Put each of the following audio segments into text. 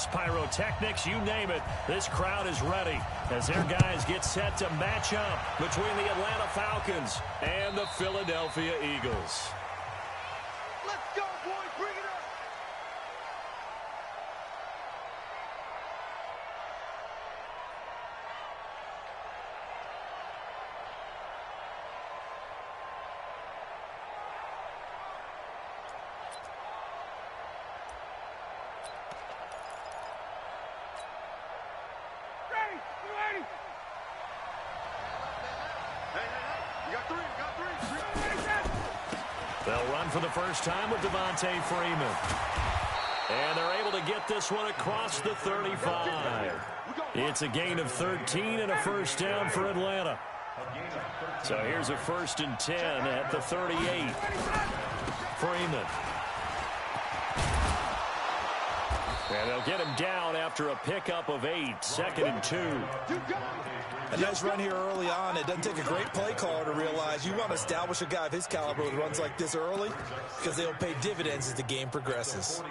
fireworks, pyrotechnics, you name it. This crowd is ready as their guys get set to match up between the Atlanta Falcons and the Philadelphia Eagles. Let's go, boys. Bring it up. Ready. Hey. You got three. They'll run for the first time with Devontae Freeman. And they're able to get this one across the 35. It's a gain of 13 and a first down for Atlanta. So here's a 1st and 10 at the 38. Freeman. And they'll get him down after a pickup of 8, 2nd and 2. A nice run here early on. It doesn't take a great play caller to realize you want to establish a guy of his caliber with runs like this early because they'll pay dividends as the game progresses.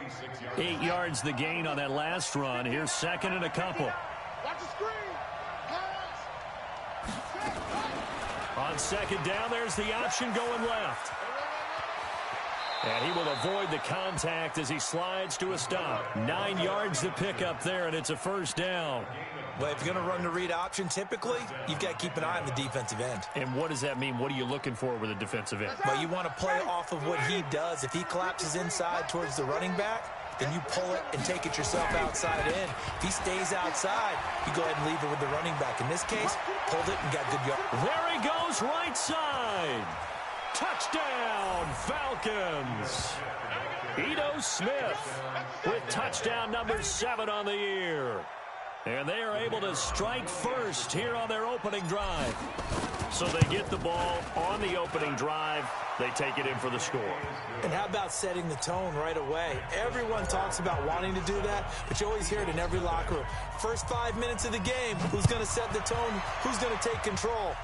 8 yards the gain on that last run. Here's 2nd and a couple. Watch the screen. On 2nd down, there's the option going left. And he will avoid the contact as he slides to a stop. 9 yards to pick up there, and it's a first down. Well, if you're going to run the read option, typically, you've got to keep an eye on the defensive end. And what does that mean? What are you looking for with a defensive end? Well, you want to play off of what he does. If he collapses inside towards the running back, then you pull it and take it yourself outside in. If he stays outside, you go ahead and leave it with the running back. In this case, pulled it and got good yards. There he goes, right side. Touchdown, Falcons. Ito Smith with touchdown number 7 on the year. And they are able to strike first here on their opening drive. So they get the ball on the opening drive. They take it in for the score. And how about setting the tone right away? Everyone talks about wanting to do that, but you always hear it in every locker room. First 5 minutes of the game, who's going to set the tone? Who's going to take control?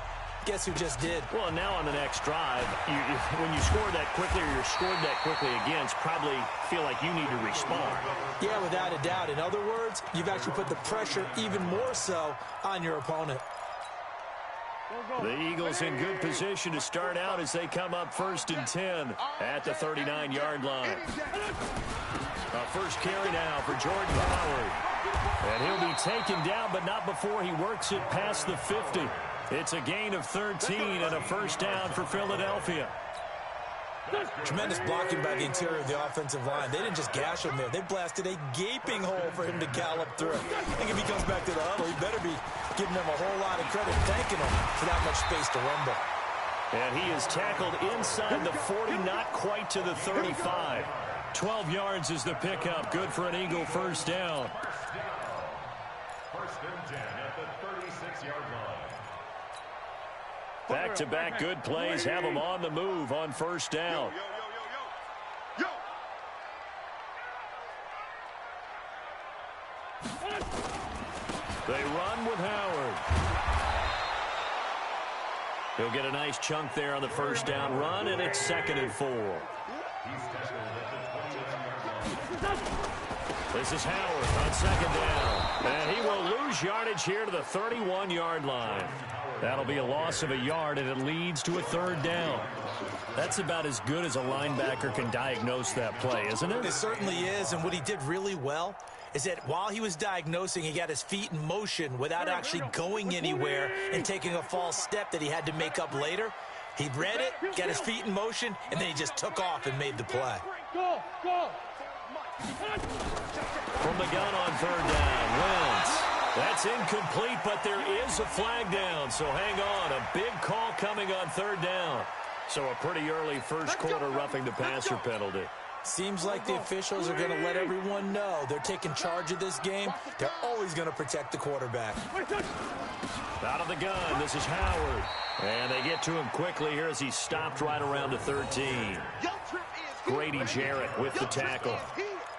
Guess who just did? Well, now on the next drive, when you score that quickly or you're scored that quickly again, probably feel like you need to respond. Yeah, without a doubt. In other words, you've actually put the pressure even more so on your opponent. The Eagles in good position to start out as they come up 1st and 10 at the 39-yard line. First carry now for Jordan Howard. And he'll be taken down, but not before he works it past the 50. It's a gain of 13 and a first down for Philadelphia. Tremendous blocking by the interior of the offensive line. They didn't just gash him there. They blasted a gaping hole for him to gallop through. I think if he comes back to the huddle, he better be giving them a whole lot of credit, thanking him for that much space to rumble. And he is tackled inside the 40, not quite to the 35. 12 yards is the pickup. Good for an Eagle first down. 1st and 10 at the 36-yard line. Back-to-back good plays have them on the move on first down. Yo. They run with Howard. He'll get a nice chunk there on the first down run, and it's 2nd and 4. This is Howard on 2nd down. And he will lose yardage here to the 31-yard line. That'll be a loss of a yard, and it leads to a 3rd down. That's about as good as a linebacker can diagnose that play, isn't it? It certainly is, and what he did really well is that while he was diagnosing, he got his feet in motion without actually going anywhere and taking a false step that he had to make up later. He read it, got his feet in motion, and then he just took off and made the play. Go. From the gun on 3rd down, Wentz. That's incomplete, but there is a flag down, so hang on. A big call coming on 3rd down. So a pretty early first quarter roughing the passer penalty. Seems like the officials are going to let everyone know they're taking charge of this game. They're always going to protect the quarterback. Out of the gun, this is Howard. And they get to him quickly here as he stopped right around the 13. Grady Jarrett with the tackle.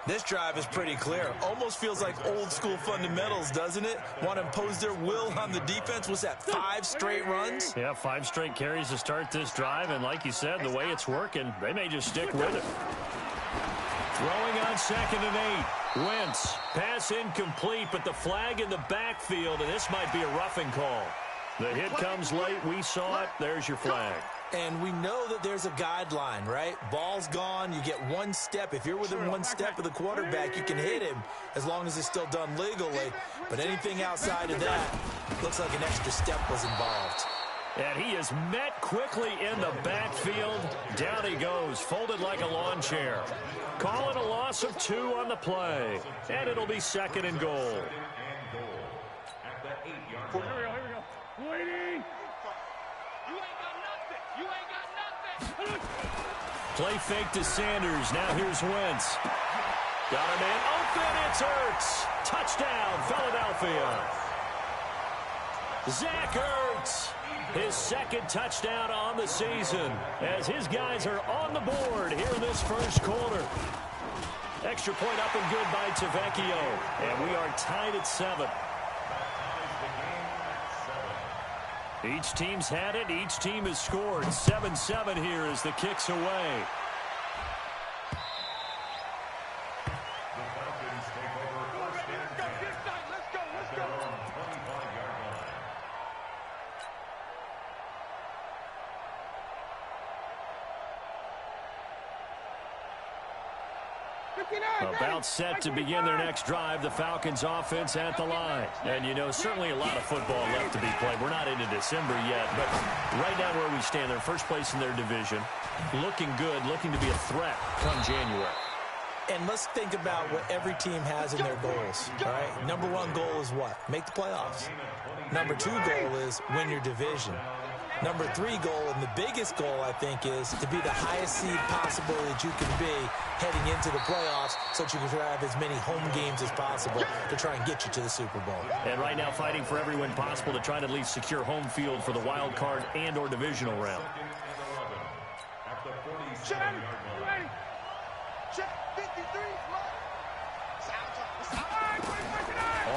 This drive is pretty clear. Almost feels like old school fundamentals, doesn't it? Want to impose their will on the defense. Was that 5 straight runs? Yeah, 5 straight carries to start this drive. And like you said, the way it's working, they may just stick with it. Throwing on 2nd and 8. Wentz, pass incomplete, but the flag in the backfield, and this might be a roughing call. The hit comes late. We saw it. There's your flag. And we know that there's a guideline, right? Ball's gone. You get one step. If you're within one step of the quarterback, you can hit him as long as it's still done legally. But anything outside of that, looks like an extra step was involved. And he is met quickly in the backfield. Down he goes, folded like a lawn chair. Call it a loss of 2 on the play. And it'll be 2nd and goal. Here we go. Waiting. You ain't got nothing. You ain't got nothing. Play fake to Sanders. Now here's Wentz. Got a man open. It's Ertz. Touchdown, Philadelphia. Zach Ertz. His 2nd touchdown on the season as his guys are on the board here in this first quarter. Extra point up and good by Tavecchio. And we are tied at 7. Each team's had it. Each team has scored. 7-7 here as the kick's away. About set to begin their next drive, the Falcons offense at the line. And, you know, certainly a lot of football left to be played. We're not into December yet, but right now where we stand, they're first place in their division. Looking good, looking to be a threat come January. And let's think about what every team has in their goals, all right? Number 1 goal is what? Make the playoffs. Number 2 goal is win your division. Number 3 goal, and the biggest goal, I think, is to be the highest seed possible that you can be heading into the playoffs so that you can have as many home games as possible to try and get you to the Super Bowl. And right now fighting for every win possible to try to at least secure home field for the wild card and or divisional round.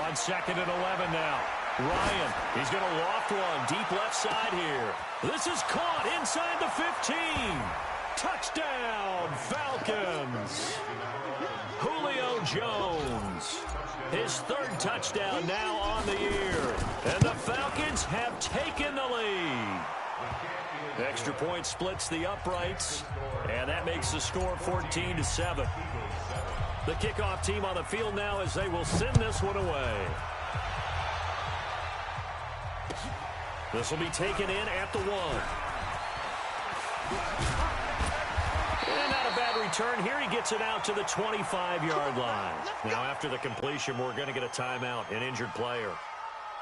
On 2nd and 11 now. Ryan, he's going to loft one deep left side here. This is caught inside the 15. Touchdown, Falcons. Julio Jones. His 3rd touchdown now on the year. And the Falcons have taken the lead. Extra point splits the uprights. And that makes the score 14-7. The kickoff team on the field now as they will send this one away. This will be taken in at the 1. And not a bad return here. He gets it out to the 25-yard line. Now after the completion, we're going to get a timeout, an injured player.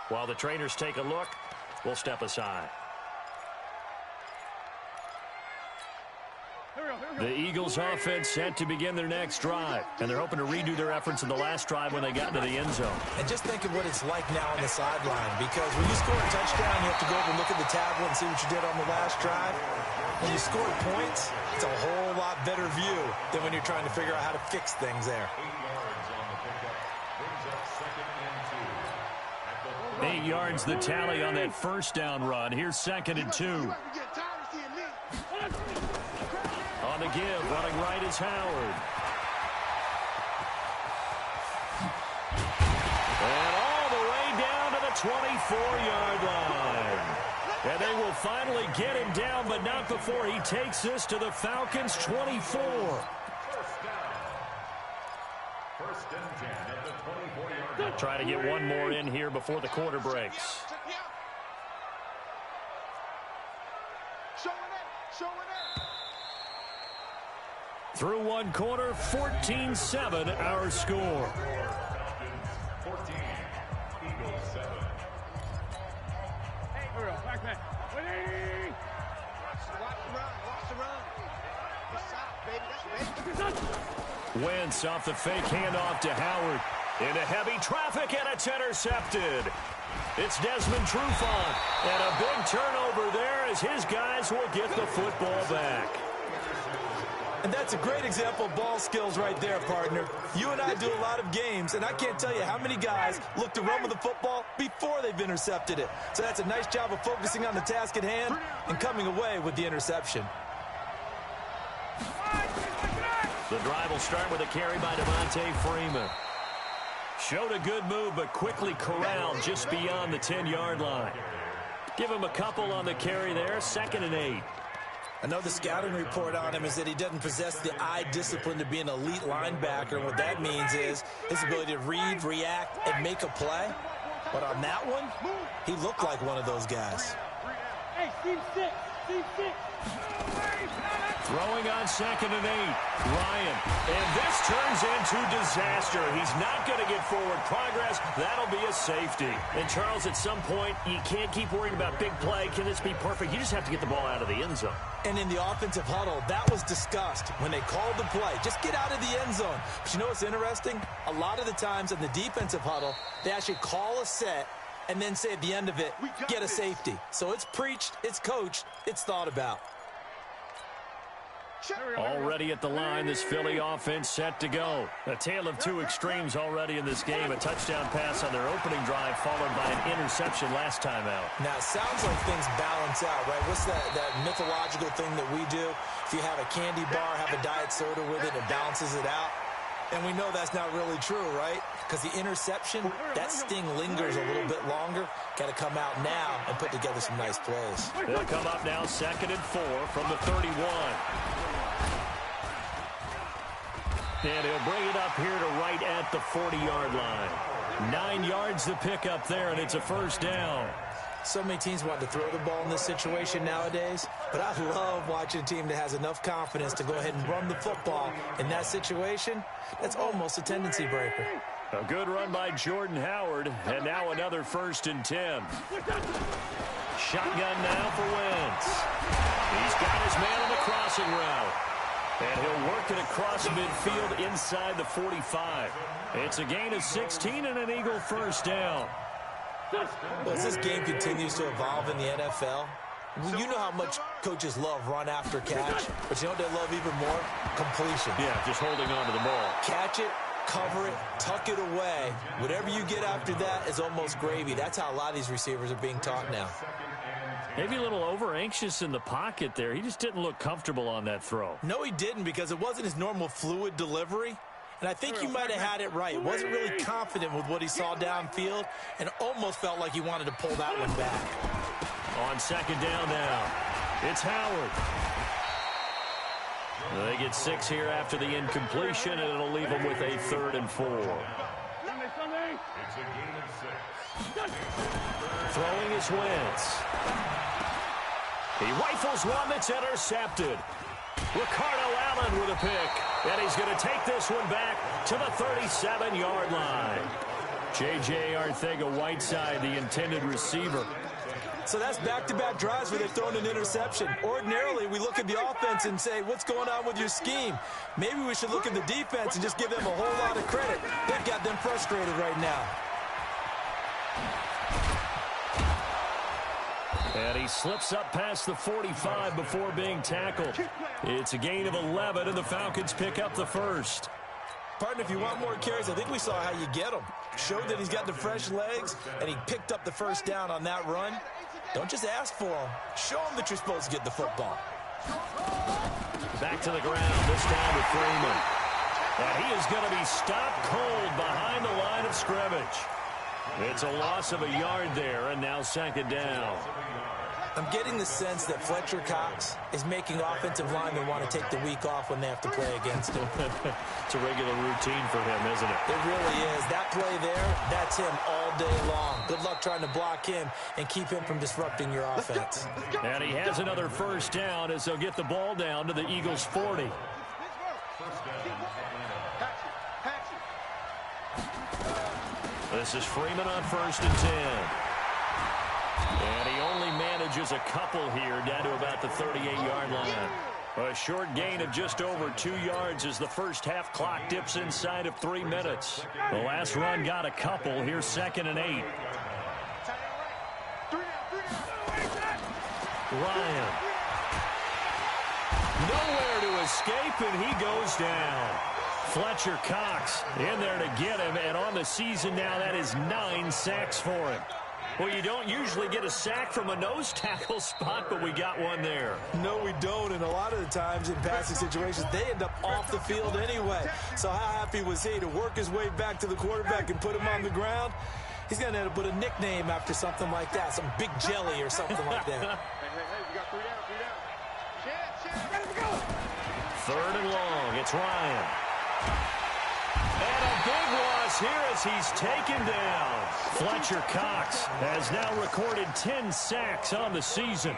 While the trainers take a look, we'll step aside. The Eagles offense set to begin their next drive. And they're hoping to redo their efforts in the last drive when they got into the end zone. And just think of what it's like now on the sideline, because when you score a touchdown, you have to go over and look at the tablet and see what you did on the last drive. When you score points, it's a whole lot better view than when you're trying to figure out how to fix things there. 8 yards the tally on that first down run. Here's 2nd and 2. On the give, running right is Howard. And all the way down to the 24-yard line. And they will finally get him down, but not before he takes this to the Falcons' 24. First and 10 at the 24-yard line. Try to get one more in here before the quarter breaks. Through one quarter, 14-7 our score. 14, Eagles 7. Hey, here we go. Back man. Waiting. Watch the run. Wentz off the fake handoff to Howard. Into heavy traffic, and it's intercepted. It's Desmond Trufant. And a big turnover there as his guys will get the football back. And that's a great example of ball skills right there, partner. You and I do a lot of games, and I can't tell you how many guys look to run with the football before they've intercepted it. So that's a nice job of focusing on the task at hand and coming away with the interception. The drive will start with a carry by Devontae Freeman. Showed a good move, but quickly corralled just beyond the 10-yard line. Give him a couple on the carry there, 2nd and 8. Another scouting report on him is that he doesn't possess the eye discipline to be an elite linebacker. And what that means is his ability to read, react, and make a play. But on that one, he looked like one of those guys. Hey, team 6, team 6. Throwing on 2nd and 8. Ryan. And this turns into disaster. He's not going to get forward progress. That'll be a safety. And, Charles, at some point, you can't keep worrying about big play. Can this be perfect? You just have to get the ball out of the end zone. And in the offensive huddle, that was discussed when they called the play. Just get out of the end zone. But you know what's interesting? A lot of the times in the defensive huddle, they actually call a set and then say at the end of it, get a safety. So it's preached, it's coached, it's thought about. Already at the line, this Philly offense set to go. A tale of two extremes already in this game. A touchdown pass on their opening drive, followed by an interception last time out. Now, it sounds like things balance out, right? What's that mythological thing that we do? If you have a candy bar, have a diet soda with it, it balances it out. And we know that's not really true, right? Because the interception, that sting lingers a little bit longer. Got to come out now and put together some nice plays. They'll come up now 2nd and 4 from the 31. And he'll bring it up here to right at the 40-yard line. 9 yards to pick up there, and it's a first down. So many teams want to throw the ball in this situation nowadays, but I love watching a team that has enough confidence to go ahead and run the football. In that situation, that's almost a tendency breaker. A good run by Jordan Howard, and now another 1st and 10. Shotgun now for Wentz. He's got his man on the crossing route. And he'll work it across midfield inside the 45. It's a gain of 16 and an Eagle first down. Well, as this game continues to evolve in the NFL, you know how much coaches love run after catch, but you know what they love even more? Completion. Yeah, just holding on to the ball. Catch it, cover it, tuck it away. Whatever you get after that is almost gravy. That's how a lot of these receivers are being taught now. Maybe a little over-anxious in the pocket there. He just didn't look comfortable on that throw. No, he didn't, because it wasn't his normal fluid delivery. And I think you might have had it right. Wasn't really confident with what he saw downfield and almost felt like he wanted to pull that one back. On 2nd down now, it's Howard. They get 6 here after the incompletion, and it'll leave them with a 3rd and 4. Throwing is Wentz. He rifles one that's intercepted. Ricardo Allen with a pick, and he's going to take this one back to the 37-yard line. J.J. Arcega-Whiteside, the intended receiver. So that's back-to-back drives where they've thrown an interception. Ordinarily, we look at the offense and say, what's going on with your scheme? Maybe we should look at the defense and just give them a whole lot of credit. They've got them frustrated right now. And he slips up past the 45 before being tackled. It's a gain of 11, and the Falcons pick up the first. Partner, if you want more carries, I think we saw how you get them. Showed that he's got the fresh legs, and he picked up the first down on that run. Don't just ask for them. Show them that you're supposed to get the football. Back to the ground, this time with Freeman. And he is going to be stopped cold behind the line of scrimmage. It's a loss of a yard there, and now 2nd down. I'm getting the sense that Fletcher Cox is making offensive linemen want to take the week off when they have to play against him. It's a regular routine for him, isn't it? It really is. That play there, that's him all day long. Good luck trying to block him and keep him from disrupting your offense. And he has another first down as they'll get the ball down to the Eagles' 40. This is Freeman on 1st and 10. And he only manages a couple here down to about the 38-yard line. A short gain of just over 2 yards as the first half clock dips inside of 3 minutes. The last run got a couple. Here's 2nd and 8. Ryan. Nowhere to escape, and he goes down. Fletcher Cox in there to get him, and on the season now, that is 9 sacks for him. Well, you don't usually get a sack from a nose tackle spot, but we got one there. No, we don't, and a lot of the times in passing situations, they end up off the field anyway. So how happy was he to work his way back to the quarterback and put him on the ground? He's going to end up with a nickname after something like that, some Big Jelly or something like that. Hey, we got 3 down, 3 down. Chance, ready to go. 3rd and long, it's Ryan. And a big loss here as he's taken down. Fletcher Cox has now recorded 10 sacks on the season.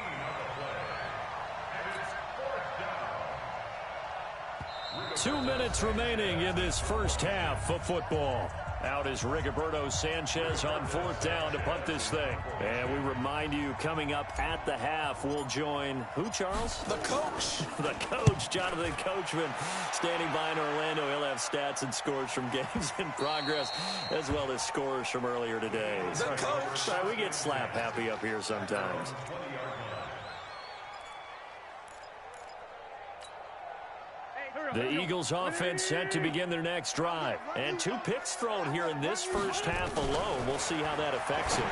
Two minutes remaining in this first half of football. Out is Rigoberto Sanchez on 4th down to punt this thing. And we remind you, coming up at the half, we'll join who, Charles? The coach. The coach, Jonathan Coachman, standing by in Orlando. He'll have stats and scores from games in progress, as well as scores from earlier today. The coach. Sorry, we get slap happy up here sometimes. The Eagles offense set to begin their next drive. And 2 picks thrown here in this first half alone. We'll see how that affects him.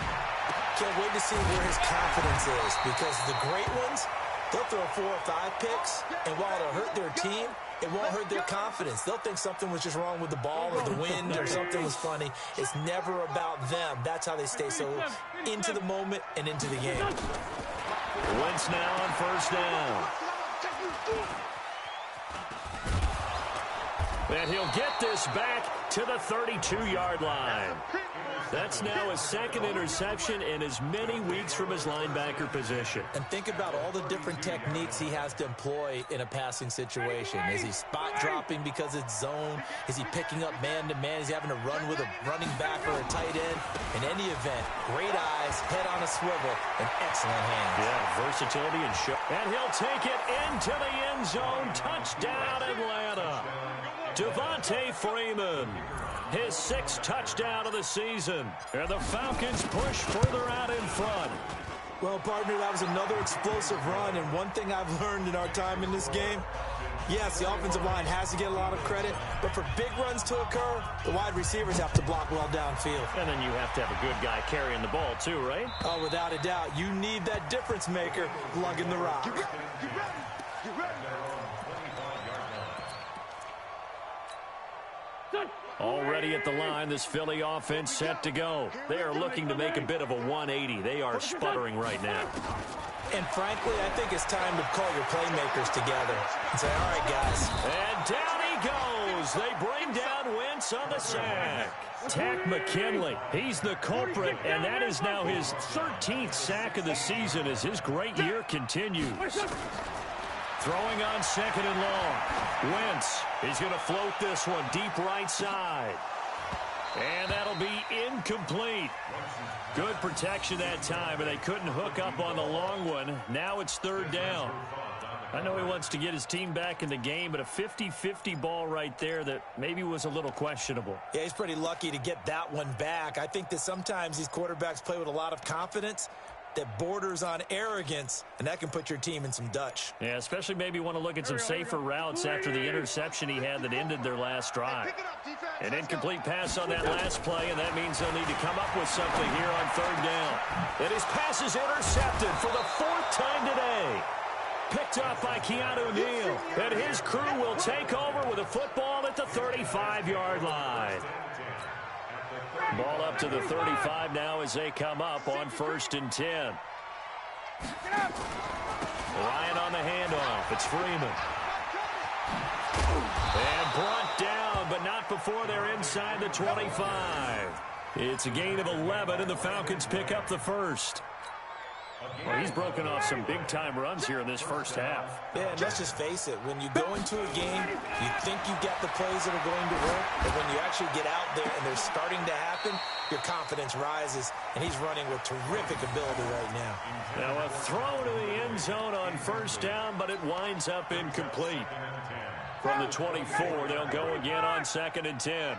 Can't wait to see where his confidence is, because the great ones, they'll throw 4 or 5 picks, and while it'll hurt their team, it won't hurt their confidence. They'll think something was just wrong with the ball or the wind or something was funny. It's never about them. That's how they stay so into the moment and into the game. Wentz now on 1st down. And he'll get this back to the 32-yard line. That's now his 2nd interception in as many weeks from his linebacker position. And think about all the different techniques he has to employ in a passing situation. Is he spot dropping because it's zone? Is he picking up man-to-man? Is he having to run with a running back or a tight end? In any event, great eyes, head on a swivel, and excellent hands. Yeah, versatility and show. And he'll take it into the end zone. Touchdown, Atlanta. Devontae Freeman, his 6th touchdown of the season. And the Falcons push further out in front. Well, partner, that was another explosive run. And one thing I've learned in our time in this game, yes, the offensive line has to get a lot of credit, but for big runs to occur, the wide receivers have to block well downfield. And then you have to have a good guy carrying the ball too, right? Oh, without a doubt. You need that difference maker lugging the rock. Get ready. Already at the line, this Philly offense set to go. They are looking to make a bit of a 180. They are sputtering right now. And frankly, I think it's time to call your playmakers together and say, all right, guys. And down he goes. They bring down Wentz on the sack. Takk McKinley, he's the culprit, and that is now his 13th sack of the season as his great year continues. Throwing on 2nd and long. Wentz is going to float this one deep right side. And that'll be incomplete. Good protection that time, and they couldn't hook up on the long one. Now it's 3rd down. I know he wants to get his team back in the game, but a 50-50 ball right there that maybe was a little questionable. Yeah, he's pretty lucky to get that one back. I think that sometimes these quarterbacks play with a lot of confidence that borders on arrogance, and that can put your team in some Dutch. Yeah, especially maybe want to look at some safer routes after the interception he had that ended their last drive. An incomplete pass on that last play, and that means they'll need to come up with something here on 3rd down. And his pass is intercepted for the 4th time today. Picked up by Keanu Neal. And his crew will take over with a football at the 35-yard line. Ball up to the 35 now as they come up on 1st and 10. Ryan on the handoff. It's Freeman. And brought down, but not before they're inside the 25. It's a gain of 11, and the Falcons pick up the 1st. Well, he's broken off some big-time runs here in this first half. Yeah, and let's just face it. When you go into a game, you think you get the plays that are going to work, but when you actually get out there and they're starting to happen, your confidence rises, and he's running with terrific ability right now. Now a throw to the end zone on 1st down, but it winds up incomplete. From the 24, they'll go again on 2nd and 10.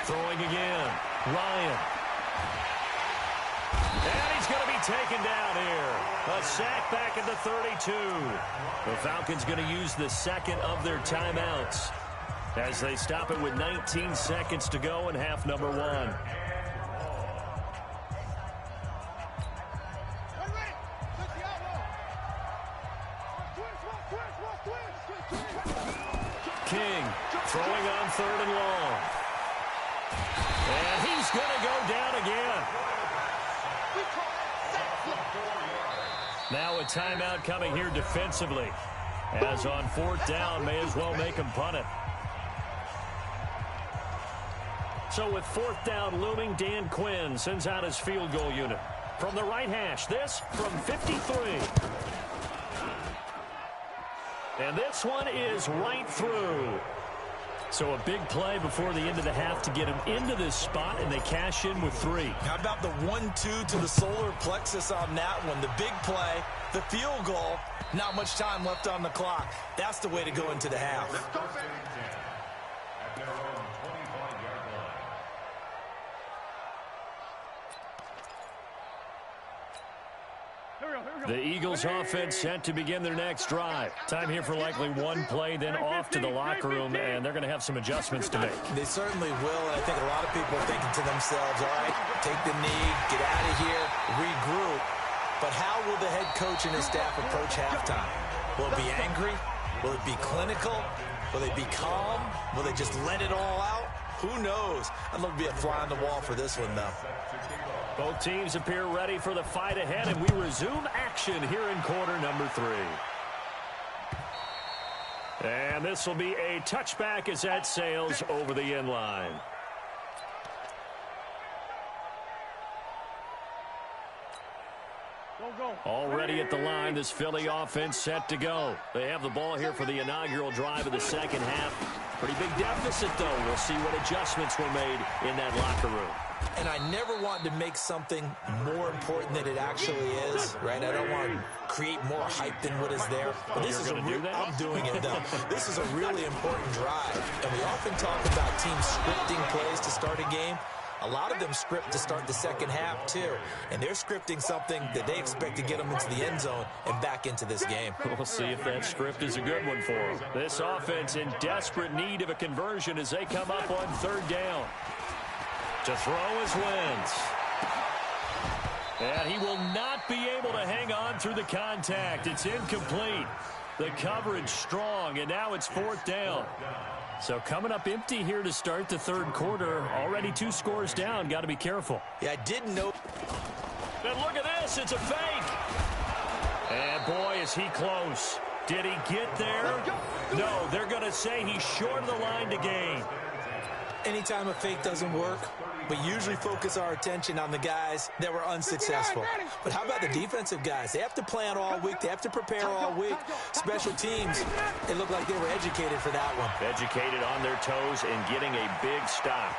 Throwing again. Ryan. And he's going to be taken down here. A sack back at the 32. The Falcons going to use the 2nd of their timeouts. as they stop it with 19 seconds to go in half number one. King throwing on 3rd and long. And he's going to go down again. Now a timeout coming here defensively, as on 4th down, may as well make him punt it. So with 4th down looming, Dan Quinn sends out his field goal unit. From the right hash, this from 53. And this one is right through. So a big play before the end of the half to get him into this spot, and they cash in with 3. How about the 1-2 to the solar plexus on that one? The big play, the field goal, not much time left on the clock. That's the way to go into the half. The Eagles offense set to begin their next drive. Time here for likely one play, then off to the locker room, and they're going to have some adjustments to make. They certainly will, and I think a lot of people are thinking to themselves, all right, take the knee, get out of here, regroup. But how will the head coach and his staff approach halftime? Will it be angry? Will it be clinical? Will they be calm? Will they just let it all out? Who knows? I'd love to be a fly on the wall for this one, though. Both teams appear ready for the fight ahead, and we resume action here in quarter number 3. And this will be a touchback as that sails over the end line. Already at the line, this Philly offense set to go. They have the ball here for the inaugural drive of the second half. Pretty big deficit, though. We'll see what adjustments were made in that locker room. And I never want to make something more important than it actually is, right? I don't want to create more hype than what is there. But this is I'm doing it, though. This is a really important drive. And we often talk about teams scripting plays to start a game. A lot of them script to start the second half, too. And they're scripting something that they expect to get them into the end zone and back into this game. We'll see if that script is a good one for them. This offense in desperate need of a conversion as they come up on 3rd down. To throw is Wentz. And he will not be able to hang on through the contact. It's incomplete. The coverage strong, and now it's 4th down. So coming up empty here to start the 3rd quarter. Already 2 scores down. Got to be careful. Yeah, I didn't know. And look at this. It's a fake. And boy, is he close. Did he get there? No, they're going to say he's short of the line to gain. Anytime a fake doesn't work, we usually focus our attention on the guys that were unsuccessful. But how about the defensive guys? They have to plan all week. They have to prepare all week. Special teams, it looked like they were educated for that one. Educated on their toes and getting a big stop.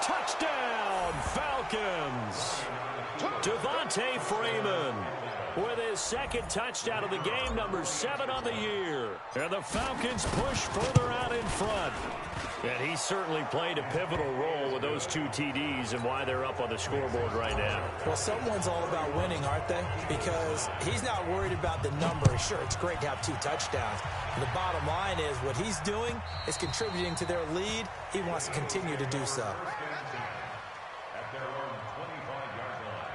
Touchdown, Falcons. Devontae Freeman with his 2nd touchdown of the game, number 7 on the year. And the Falcons push further out in front. And he certainly played a pivotal role with those 2 TDs and why they're up on the scoreboard right now. Well, someone's all about winning, aren't they? Because he's not worried about the number. Sure, it's great to have 2 touchdowns. The bottom line is what he's doing is contributing to their lead. He wants to continue to do so. At their own 25-yard line.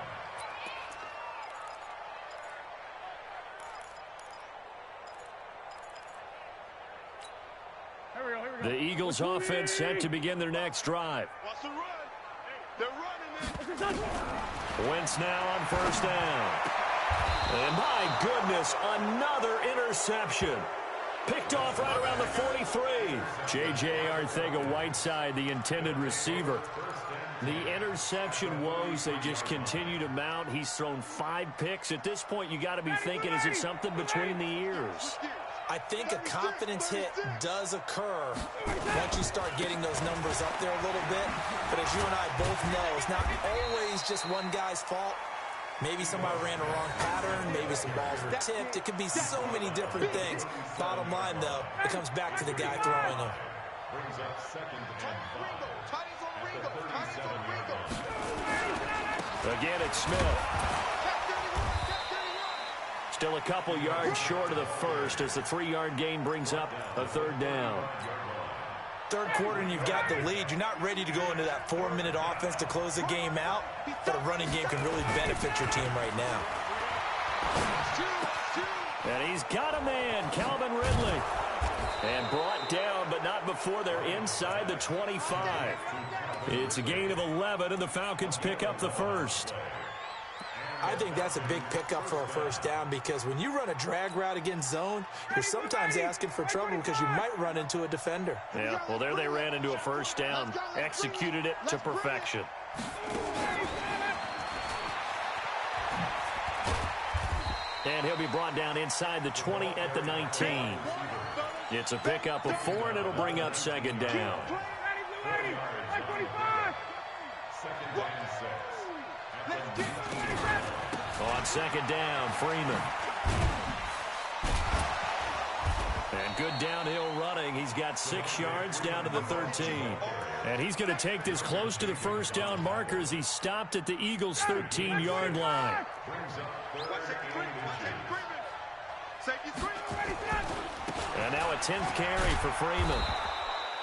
The Eagles offense set to begin their next drive. What's the run? They're running it. Wentz now on 1st down. And my goodness, another interception. Picked off right around the 43. J.J. Arcega-Whiteside, the intended receiver. The interception woes, they just continue to mount. He's thrown 5 picks. At this point, you got to be thinking, is it something between the ears? I think a confidence hit does occur once you start getting those numbers up there a little bit. But as you and I both know, it's not always just one guy's fault. Maybe somebody ran a wrong pattern. Maybe some balls were tipped. It could be so many different things. Bottom line, though, it comes back to the guy throwing them. Brings up 2nd and 5. Again, it's Smith. Still a couple yards short of the first as the 3-yard gain brings up a 3rd down. third quarter and you've got the lead, you're not ready to go into that 4-minute offense to close the game out, but a running game can really benefit your team right now. And he's got a man, Calvin Ridley. And brought down, but not before they're inside the 25. It's a gain of 11, and the Falcons pick up the first. I think that's a big pickup for a first down because when you run a drag route against zone, you're sometimes asking for trouble because you might run into a defender. Yeah, well, there they ran into a first down, executed it to perfection. And he'll be brought down inside the 20 at the 19. It's a pickup of 4, and it'll bring up second down. On second down, Freeman. And good downhill running. He's got 6 yards down to the 13. And he's going to take this close to the first down marker as he stopped at the Eagles' 13-yard line. And now a 10th carry for Freeman.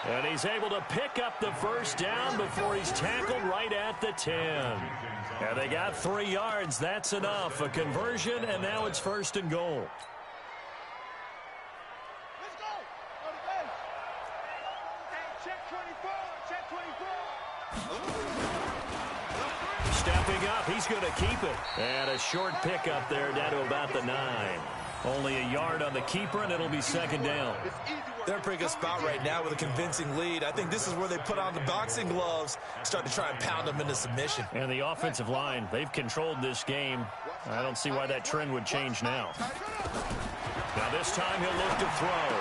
And he's able to pick up the first down before he's tackled right at the 10. And they got 3 yards. That's enough. A conversion, and now it's first and goal. Let's go. Go to base. Check 24. Check 24. Stepping up, he's going to keep it. And a short pickup there down to about the 9. Only a yard on the keeper, and it'll be second down. They're in a pretty good spot right now with a convincing lead. I think this is where they put on the boxing gloves, start to try and pound them into submission. And the offensive line, they've controlled this game. I don't see why that trend would change now. Now this time he'll look to throw.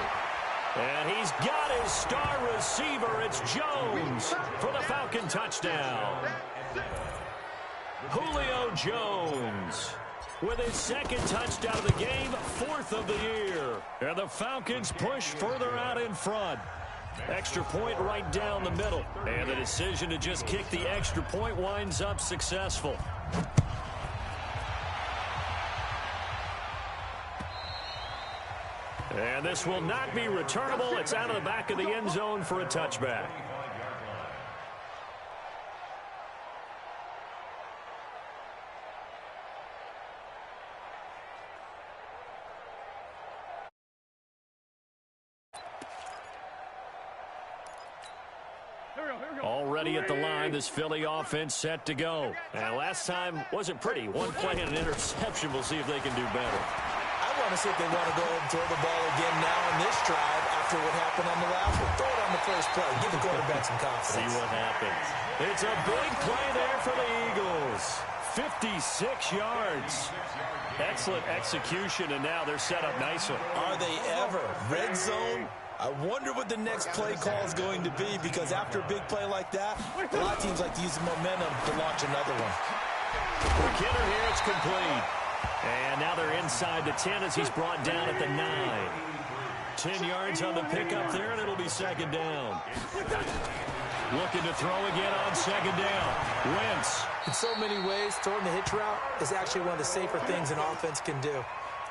And he's got his star receiver. It's Jones for the Falcon touchdown. Julio Jones with his second touchdown of the game, 4th of the year. And the Falcons push further out in front. Extra point right down the middle. And the decision to just kick the extra point winds up successful. And this will not be returnable. It's out of the back of the end zone for a touchback. Already at the line, this Philly offense set to go. And last time wasn't pretty. One play and an interception. We'll see if they can do better. I want to see if they want to go ahead and throw the ball again now in this drive after what happened on the last one. Throw it on the first play. Give the quarterback some confidence. See what happens. It's a big play there for the Eagles. 56 yards. Excellent execution, and now they're set up nicely. Are they ever? Red zone? I wonder what the next play call is going to be, because after a big play like that, a lot of teams like to use the momentum to launch another one. For Kidder here, it's complete. And now they're inside the 10 as he's brought down at the 9. 10 yards on the pickup there, and it'll be second down. Looking to throw again on second down. Wentz. In so many ways, throwing the hitch route is actually one of the safer things an offense can do.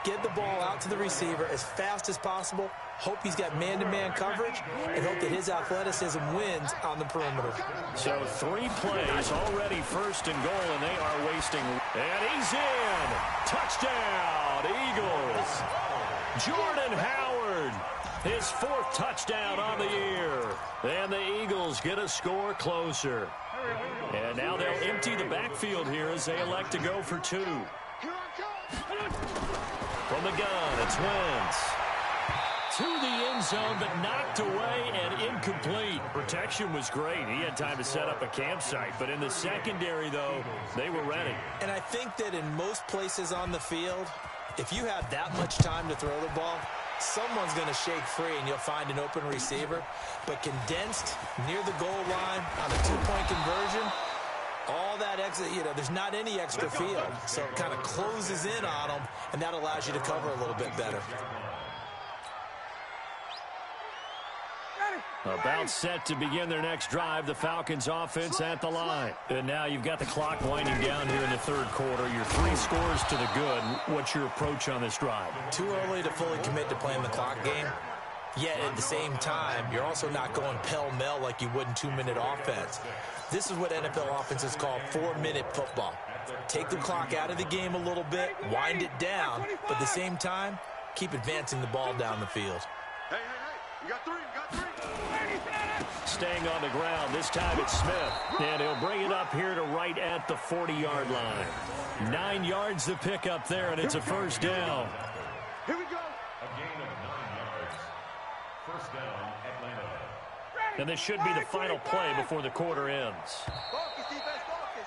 Get the ball out to the receiver as fast as possible, hope he's got man-to-man coverage, and hope that his athleticism wins on the perimeter. So 3 plays, already first and goal, and they are wasting. And he's in. Touchdown, Eagles. Jordan Howard, his 4th touchdown on the year. And the Eagles get a score closer. And now they'll empty the backfield here as they elect to go for 2. From the gun, it's Wentz. To the end zone, but knocked away and incomplete. Protection was great. He had time to set up a campsite. But in the secondary, though, they were ready. And I think that in most places on the field, if you have that much time to throw the ball, someone's going to shake free and you'll find an open receiver. But condensed near the goal line on a 2-point conversion, all that extra, there's not any extra field. So it kind of closes in on them, and that allows you to cover a little bit better. About set to begin their next drive, the Falcons offense at the line. And now you've got the clock winding down here in the third quarter. Your 3 scores to the good. What's your approach on this drive? Too early to fully commit to playing the clock game. Yet at the same time, you're also not going pell-mell like you would in 2-minute offense. This is what NFL offenses call 4-minute football. Take the clock out of the game a little bit, wind it down, but at the same time, keep advancing the ball down the field. Hey, you got three, Staying on the ground, this time it's Smith. And he'll bring it up here to right at the 40-yard line. 9 yards to pick up there, and it's a first down. Here we go. A gain of 9 yards. First down, Atlanta. And this should be the final play before the quarter ends. Focus, defense, focus.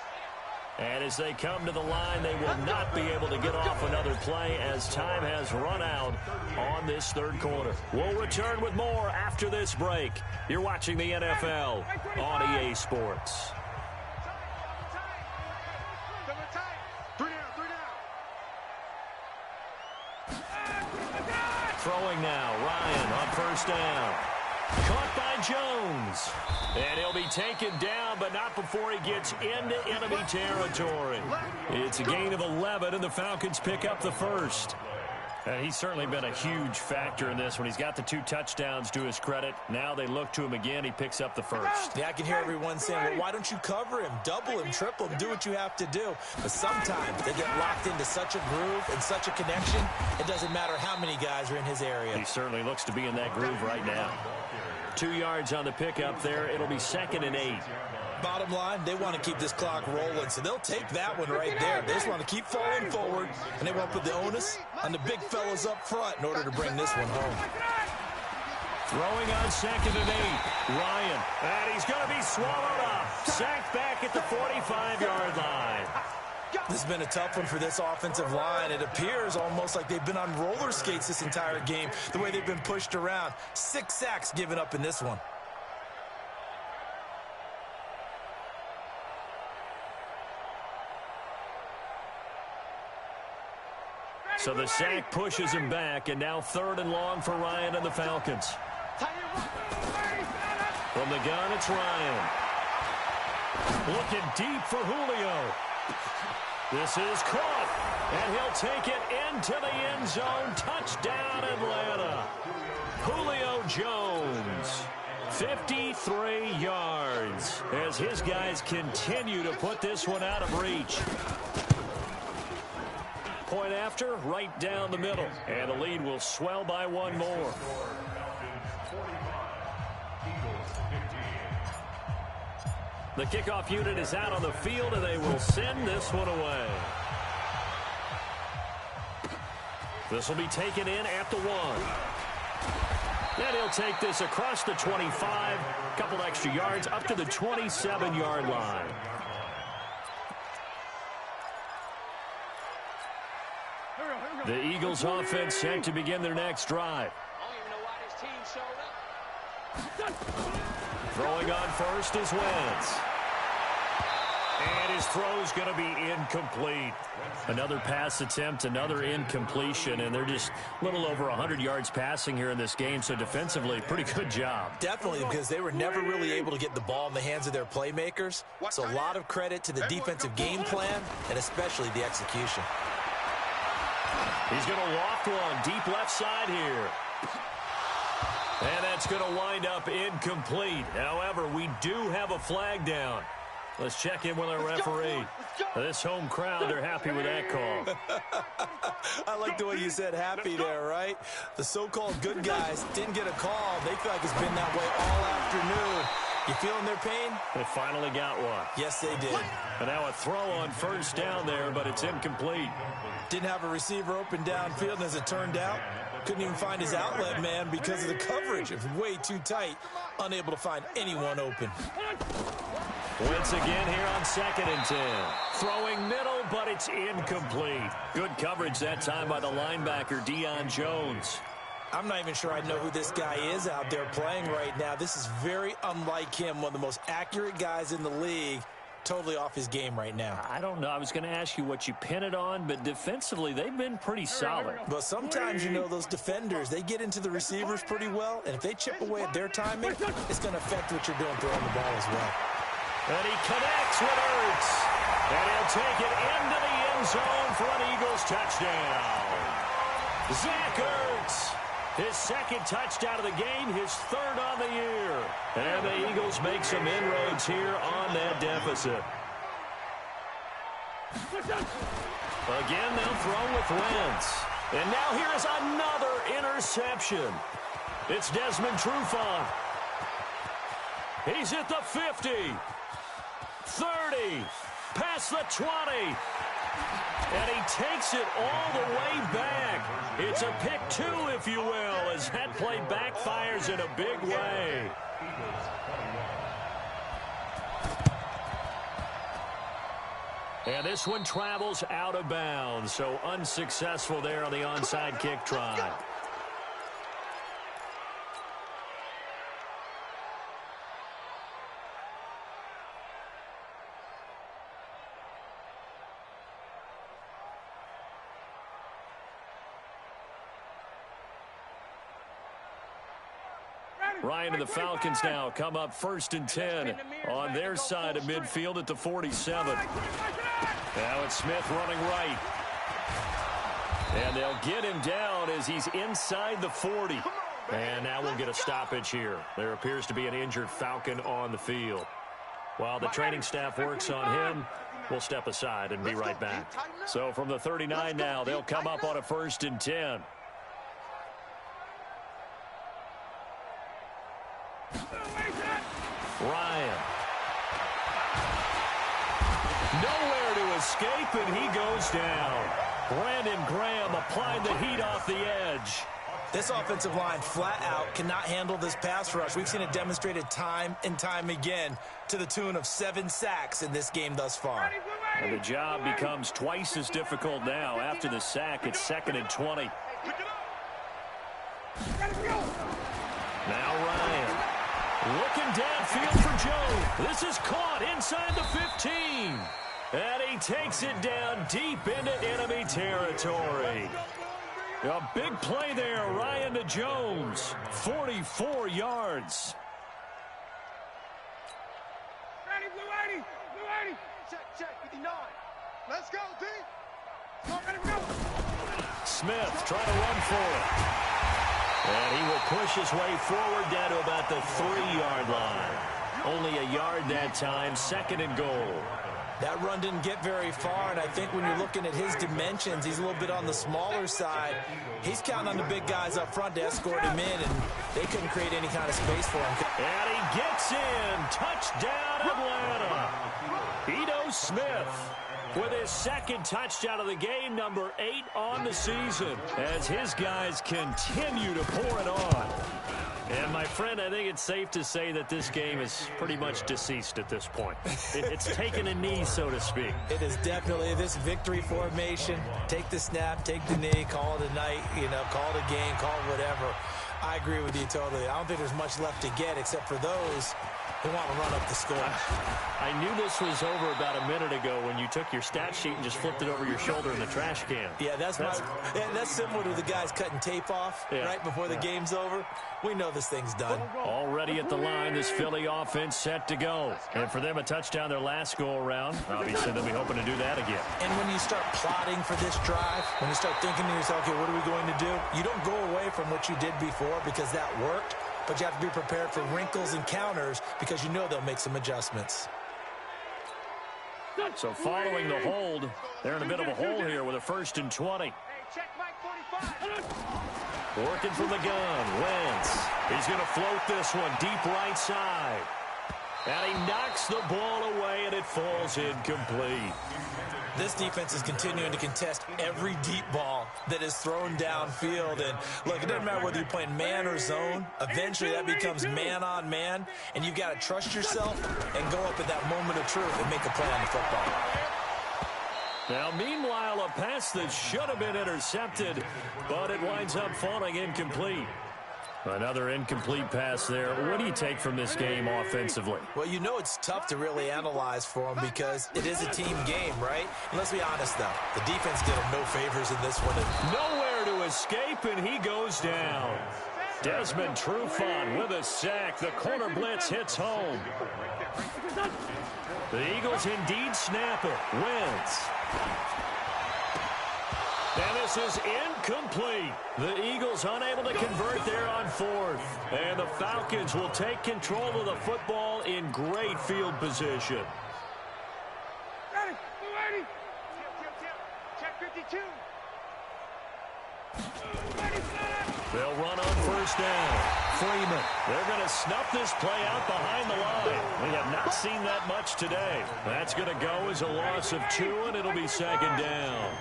And as they come to the line, they will not be able to get off another play as time has run out on this third quarter. We'll return with more after this break. You're watching the NFL on EA Sports. Throwing now, Ryan on first down. Caught by Jones. And he'll be taken down, but not before he gets into enemy territory. It's a gain of 11, and the Falcons pick up the first. And he's certainly been a huge factor in this when he's got the 2 touchdowns to his credit. Now they look to him again. He picks up the first. Yeah, I can hear everyone saying, well, why don't you cover him, double him, triple him, do what you have to do. But sometimes they get locked into such a groove and such a connection, it doesn't matter how many guys are in his area. He certainly looks to be in that groove right now. 2 yards on the pickup there. It'll be 2nd and 8. Bottom line, they want to keep this clock rolling, so they'll take that one right there. They just want to keep falling forward, and they want to put the onus on the big fellas up front in order to bring this one home. Throwing on 2nd and 8. Ryan, and he's going to be swallowed up. Sacked back at the 45-yard line. This has been a tough one for this offensive line. It appears almost like they've been on roller skates this entire game, the way they've been pushed around. 6 sacks given up in this one. So the sack pushes him back, and now 3rd and long for Ryan and the Falcons. From the gun, it's Ryan. Looking deep for Julio. This is caught, and he'll take it into the end zone. Touchdown, Atlanta. Julio Jones, 53 yards, as his guys continue to put this one out of reach. Point after, right down the middle. And the lead will swell by 1 more. The kickoff unit is out on the field, and they will send this one away. This will be taken in at the 1. And he'll take this across the 25, a couple extra yards, up to the 27-yard line. The Eagles offense set to begin their next drive. I don't even know why this team showed up. Throwing on first is Wentz. And his throw's going to be incomplete. Another pass attempt, another incompletion, and they're just a little over 100 yards passing here in this game, so defensively, pretty good job. Definitely, because they were never really able to get the ball in the hands of their playmakers. So a lot of credit to the defensive game plan, and especially the execution. He's going to loft one deep left side here. And that's going to wind up incomplete. However, we do have a flag down. Let's check in with our referee. This home crowd, they're happy with that call. I like the way you said happy there, right? The so-called good guys didn't get a call. They feel like it's been that way all afternoon. You feeling their pain? They finally got one. Yes, they did. And now a throw on first down there, but it's incomplete. Didn't have a receiver open downfield, and as it turned out, couldn't even find his outlet man because of the coverage. It was way too tight, unable to find anyone open. Once again here on 2nd and 10. Throwing middle, but it's incomplete. Good coverage that time by the linebacker, Deion Jones. I'm not even sure I know who this guy is out there playing right now. This is very unlike him, one of the most accurate guys in the league. Totally off his game right now. I don't know. I was going to ask you what you pin it on, but defensively, they've been pretty solid. But sometimes, you know, those defenders, they get into the receivers pretty well, and if they chip away at their timing, it's going to affect what you're doing throwing the ball as well. And he connects with Ertz. And he'll take it into the end zone for an Eagles touchdown. Zach Ertz His second touchdown of the game, his third on the year. And the Eagles make some inroads here on that deficit. Again, they'll throw with Wentz. And now here is another interception. It's Desmond Trufant. He's at the 50, 30, past the 20. And he takes it all the way back. It's a pick two, if you will, as that play backfires in a big way. And this one travels out of bounds, so unsuccessful there on the onside kick try. Ryan and the Falcons now come up 1st and 10 on their side of midfield at the 47. Now it's Smith running right. And they'll get him down as he's inside the 40. And now we'll get a stoppage here. There appears to be an injured Falcon on the field. While the training staff works on him, we'll step aside and be right back. So from the 39 now, they'll come up on a 1st and 10. Ryan. Nowhere to escape, and he goes down. Brandon Graham applied the heat off the edge. This offensive line flat out cannot handle this pass rush. We've seen it demonstrated time and time again to the tune of 7 sacks in this game thus far. And the job becomes twice as difficult now. After the sack, it's 2nd and 20. Now Ryan. Looking downfield for Joe. This is caught inside the 15. And he takes it down deep into enemy territory. A big play there, Ryan to Jones. 44 yards. Ready, blue 80. Blue 80. Check, 59. Let's go, D. Ready, go. Smith trying to run for it. And he will push his way forward down to about the 3-yard line. Only a yard that time, 2nd and goal. That run didn't get very far, and I think when you're looking at his dimensions, he's a little bit on the smaller side. He's counting on the big guys up front to escort him in, and they couldn't create any kind of space for him. And he gets in. Touchdown, Atlanta. Ito Smith with his 2nd touchdown of the game, number 8 on the season, as his guys continue to pour it on. And, my friend, I think it's safe to say that this game is pretty much deceased at this point. It's taken a knee, so to speak. It is definitely this victory formation. Take the snap, take the knee, call it a night, call it a game, call it whatever. I agree with you totally. I don't think there's much left to get except for those who want to run up the score. I knew this was over about a minute ago when you took your stat sheet and just flipped it over your shoulder in the trash can. Yeah, that's similar to the guys cutting tape off right before the game's over. We know this thing's done. Already at the line, this Philly offense set to go. And for them, a touchdown their last go-around. Obviously, they'll be hoping to do that again. And when you start plotting for this drive, when you start thinking to yourself, okay, what are we going to do? You don't go away from what you did before because that worked. But you have to be prepared for wrinkles and counters because you know they'll make some adjustments. So following the hold, they're in a bit of a hole here with a 1st and 20. Working from the gun, Wentz. He's going to float this one deep right side. And he knocks the ball away, and it falls incomplete. This defense is continuing to contest every deep ball that is thrown downfield. And, look, it doesn't matter whether you're playing man or zone. Eventually, that becomes man-on-man, and you've got to trust yourself and go up at that moment of truth and make a play on the football. Now, meanwhile, a pass that should have been intercepted, but it winds up falling incomplete. Another incomplete pass there. What do you take from this game offensively? Well, it's tough to really analyze for them because it is a team game, right? And let's be honest, though. The defense did them no favors in this one. Nowhere to escape, and he goes down. Desmond Trufant with a sack. The corner blitz hits home. The Eagles indeed snap it. Wentz. And this is incomplete. The Eagles unable to convert there on fourth. And the Falcons will take control of the football in great field position. Ready, ready. Check 52. They'll run on first down. Freeman. They're going to snuff this play out behind the line. We have not seen that much today. That's going to go as a loss of 2, and it'll be second down.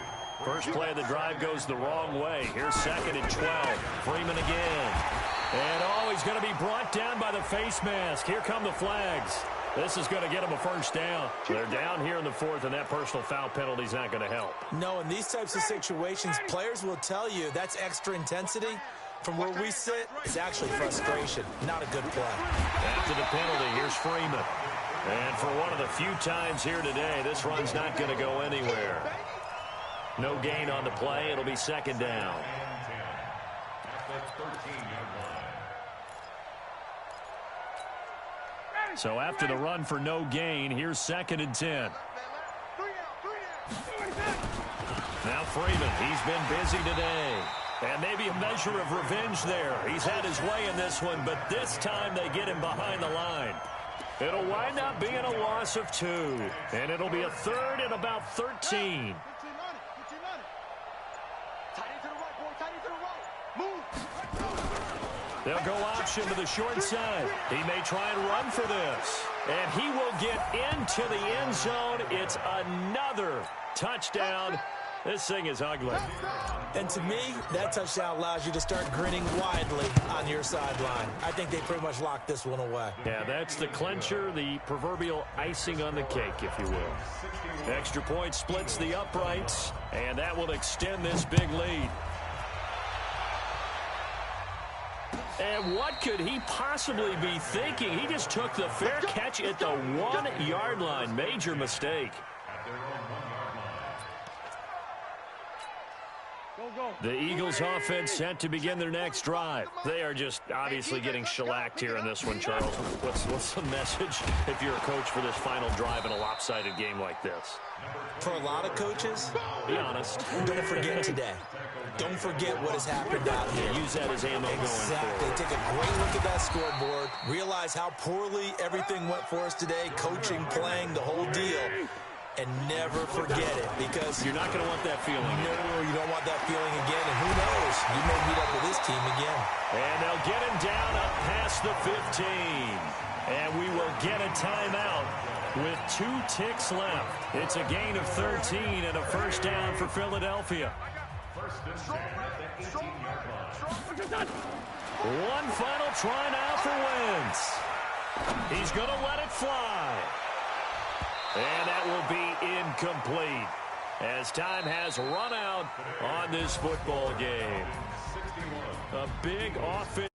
First play of the drive goes the wrong way. Here's second and 12. Freeman again. And he's going to be brought down by the face mask. Here come the flags. This is going to get him a first down. They're down here in the fourth, and that personal foul penalty is not going to help. No, in these types of situations, players will tell you that's extra intensity. From where we sit, it's actually frustration. Not a good play. After the penalty, here's Freeman. And for one of the few times here today, this run's not going to go anywhere. No gain on the play. It'll be second down. So after the run for no gain, here's second and 10. Now Freeman, he's been busy today. And maybe a measure of revenge there. He's had his way in this one, but this time they get him behind the line. It'll wind up being a loss of 2. And it'll be a third and about 13. They'll go option to the short side. He may try and run for this. And he will get into the end zone. It's another touchdown. This thing is ugly. And to me, that touchdown allows you to start grinning widely on your sideline. I think they pretty much locked this one away. Yeah, that's the clincher, the proverbial icing on the cake, if you will. Extra point splits the uprights, and that will extend this big lead. And what could he possibly be thinking? He just took the fair catch at the 1-yard line. Major mistake. The Eagles offense set to begin their next drive. They are just obviously getting shellacked here in this one, Charles. What's the message if you're a coach for this final drive in a lopsided game like this? For a lot of coaches, be honest. Don't forget today. Don't forget what has happened out here. Use that as ammo going Exactly. forward. Take a great look at that scoreboard. Realize how poorly everything went for us today. Coaching, playing, the whole deal. And never forget it, because you're not going to want that feeling. No, you don't want that feeling again. And who knows? You may meet up with this team again. And they'll get him down up past the 15. And we will get a timeout with 2 ticks left. It's a gain of 13 and a first down for Philadelphia. One final try now for Wentz. He's going to let it fly. And that will be incomplete as time has run out on this football game. A big offense.